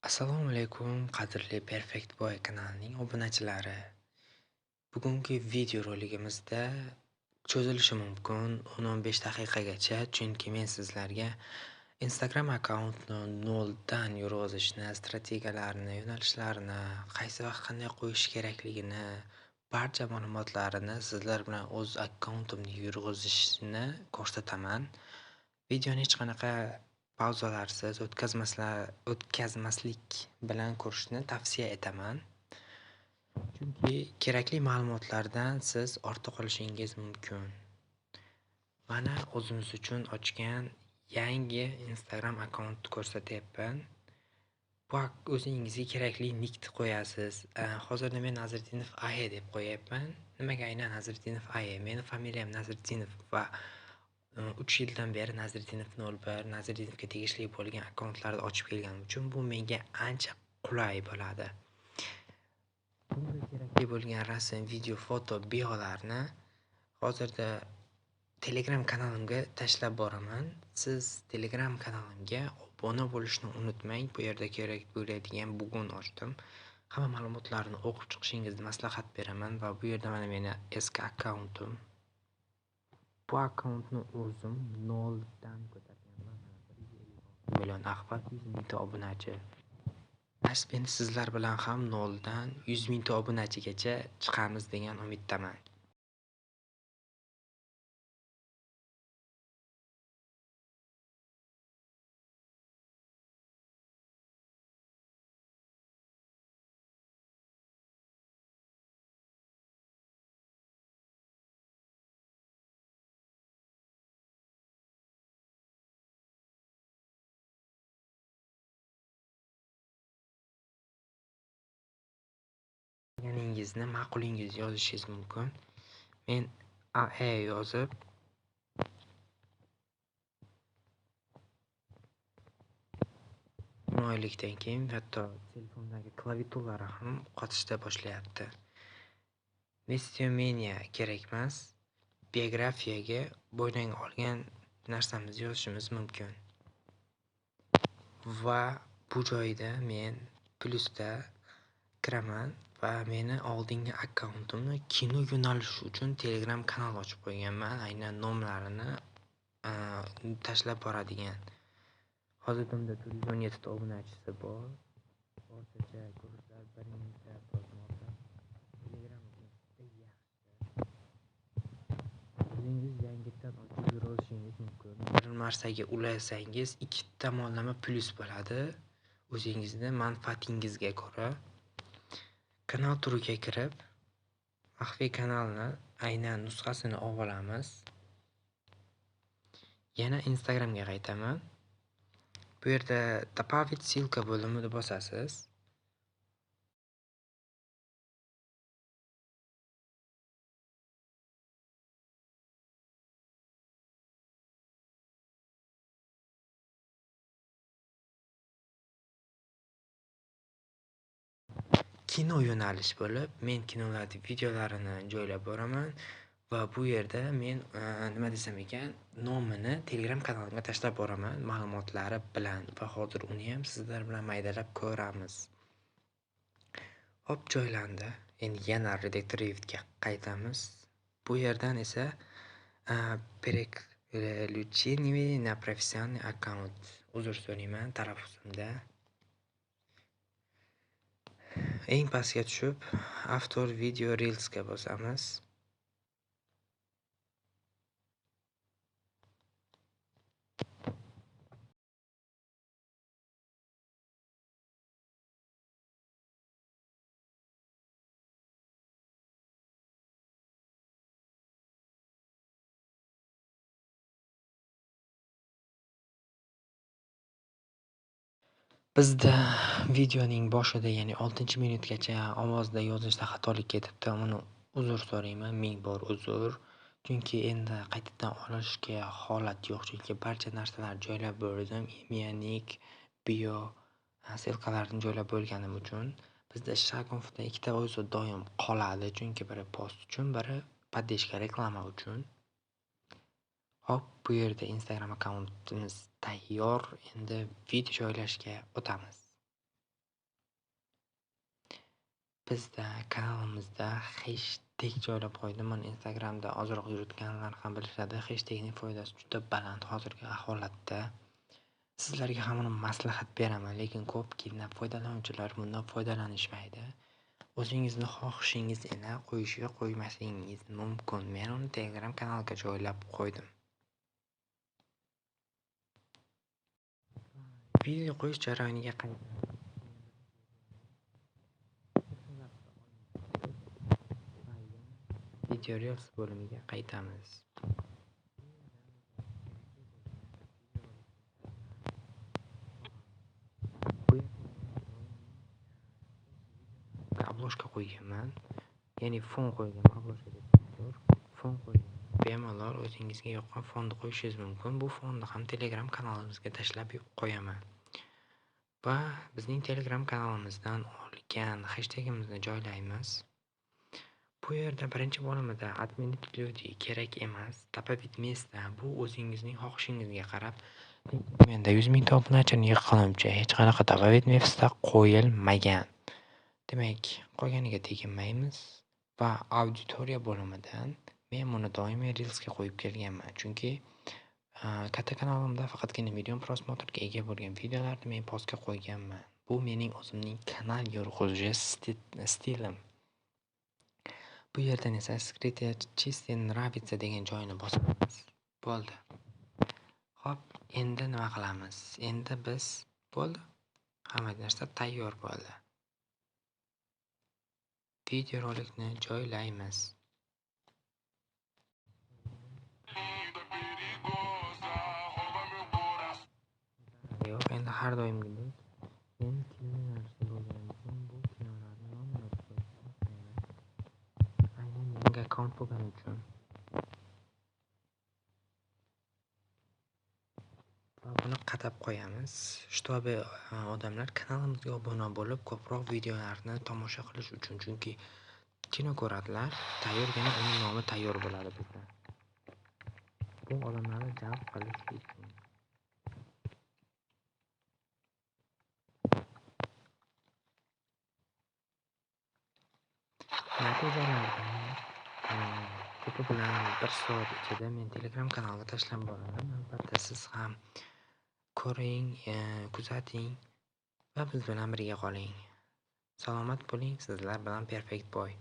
Assalomu alaykum, qadrli Perfect Boy kanalining obunachilari. Bugungi video roligimizda cho'zilishi mumkin 10-15 daqiqagacha, chunki men sizlarga Instagram akkauntni noldan yurg'izishni, strategiyalarini, yo'nalishlarini, qaysi vaqt qanday qo'yish kerakligini, barcha ma'lumotlarini sizlar bilan o'z akkauntimni yurg'izishni ko'rsataman. Videoni hech qanaqa pauzalarsiz o'tkazmaslik bilan ko'rishni tavsiya etaman. Chunki kerakli ma'lumotlardan siz ortda qolishingiz mumkin. Mana o'zimiz uchun ochgan yangi Instagram akkaunt ko'rsatyapman. Bu o'zingizga kerakli nickni qo'yasiz. Hozirda men Nazriddinov AE deb qo'yapman. Nimaga aynan Nazriddinov AE? Meni familiyam Nazriddinov va 3 yildan beri Nazriddinov 01, Nazriddinovga tegishli bo'lgan akkauntlarni ochib kelganim uchun bu menga ancha qulay bo'ladi. Bunga kerakli bo'lgan rasm, video, foto, biolarni hozirda Telegram kanalimga tashlab boraman. Siz Telegram kanalimga obuna bo'lishni unutmang. Bu yerda kerak bo'ladigan bugun ochdim. Hamma ma'lumotlarni o'qib chiqishingizni maslahat beraman va bu yerda mana meni eski akkauntim. Bu akkauntni o'zim noldan ko'targanman. 1,6 million axbat, 100 mingta obunachi. Nasib endi sizlar bilan ham noldan 100 mingta obunachigacha chiqamiz degan umiddaman. Deganingizni ma'qulingiz yozishingiz mumkin. Men AE yozib oylikdan keyin hatto telefondagi klaviaturalari ham qotishda boshlayapti. Mestomeniya kerak emas. Biografiyaga bo'ynaga olgan narsamizni yozishimiz mumkin. Va bu joyda men plyusda kiraman va meni oldingi akkauntimni kino yo'nalishi uchun Telegram kanal ochib qo'yganman. Aynan nomlarini tashlab boradigan. Hozirda unda 417 ta obunachisi bor. O'rtacha ko'rishlar 1 mingta bosmoqda. Telegram juda yaxshi. O'zingiz yangidan ochib yurishingiz mumkin. Bir narsaga ulasangiz ikki tomonlama plyus bo'ladi. O'zingizni manfaatingizga ko'ra. Kanal turiga kirib, maxfiy kanalni aynan nusxasini olamiz. Yana Instagramga qaytaman. Bu yerda добавить ссылка bo'limini bosasiz. Kino yo'nalish bo'lib, men kinolarni videolarini joylab boraman va bu yerda men nima desam ekan, nomini Telegram kanalimga tashlab boraman ma'lumotlari bilan va hozir uni ham sizlar bilan maydalab ko'ramiz. Hop, joylandi. Endi yana redaktorga qaytamiz. Bu yerdan esa переключение на профессиональный аккаунт. Uzr so'rayman talaffuzimda. Eng pastga tushib, After Video Reelsga bosamiz. Bizda videoning boshida, ya'ni 6-minutgacha ovozda yozishda xatolik ketibdi. Uni uzr so'rayman, ming bor uzr. Chunki endi qaytadan olishga holat yo'q, chunki barcha narsalar joylab bo'ldim. Emanik, bio ссылкаларni joylab bo'lganim uchun bizda shagovda ikkita o'zi doim qoladi, chunki biri post uchun, biri поддержка reklama uchun. Hop, bu yerda Instagram akkauntimiz tayyor. Endi video joylashga o'tamiz. bizda kanalimizda hashtag joylab qo'ydim. Mana Instagramda ozroq yuritganlar ham bilishadi. Hashtagning foydasi juda baland hozirgi holatda. Sizlarga ham uni maslahat beraman, lekin ko'pgina foydalanuvchilar bundan foydalanishmaydi. O'zingizni xohishingiz ila qo'yishga qo'ymasligingiz mumkin. Men uni Telegram kanalga joylab qo'ydim. Video qo'yish jarayoniga video reels bo'limiga qaytamiz. Obloshka qo'yganman, ya'ni fon qo'yganman. Obloshka deb fon qo'yganman. Bemalol o'zingizga yoqqan fonni qo'yishingiz mumkin. Bu fonni ham Telegram kanalimizga tashlab qo'yaman. Va bizning Telegram kanalimizdan olgan hashtagimizni joylaymiz. Bu yerda birinchi bo'limida отменить люди kerak emas, добавить место. Bu o'zingizning xohishingizga qarab. Menda 100 ming obunachini yig'ganimcha hech qanaqa добавить место qo'yilmagan. Demak, qolganiga teginmaymiz va auditoriya bo'limidan men buni doimiy reelsga qo'yib kelganman. Chunki katta kanalimda faqatgina million prosmotrga ega bo'lgan videolarni men postga qo'yganman. Bu mening o'zimning kanal yurg'izish stilim. Bu yerdan esa скрытая чисто нравится degan joyni bosamiz. Bo'ldi. Xo'p, endi nima qilamiz? Endi biz bo'ldi. Hamma narsa tayyor bo'ldi. Video rolikni joylaymiz. Yo'q, endi har doimgidek men kinolarni bo'lganimdan bu kinolarni nomini qo'yishni aynan yangi akkaunt bo'lgani uchun buni qatab qo'yamiz. Shtobe odamlar kanalimizga obuna bo'lib ko'proq videolarni tomosha qilish uchun, chunki kino ko'radilar, tayyorgina uning nomi tayyor bo'ladi bizda. Bu odamlarni jalb qilish uchun. Natijalarda ko'pi bilan 1 soat ichida men Telegram kanaliga tashlab boraman. Albatta siz ham ko'ring, kuzating va biz bilan birga qoling. Salomat bo'ling. Sizlar bilan Perfect Boy.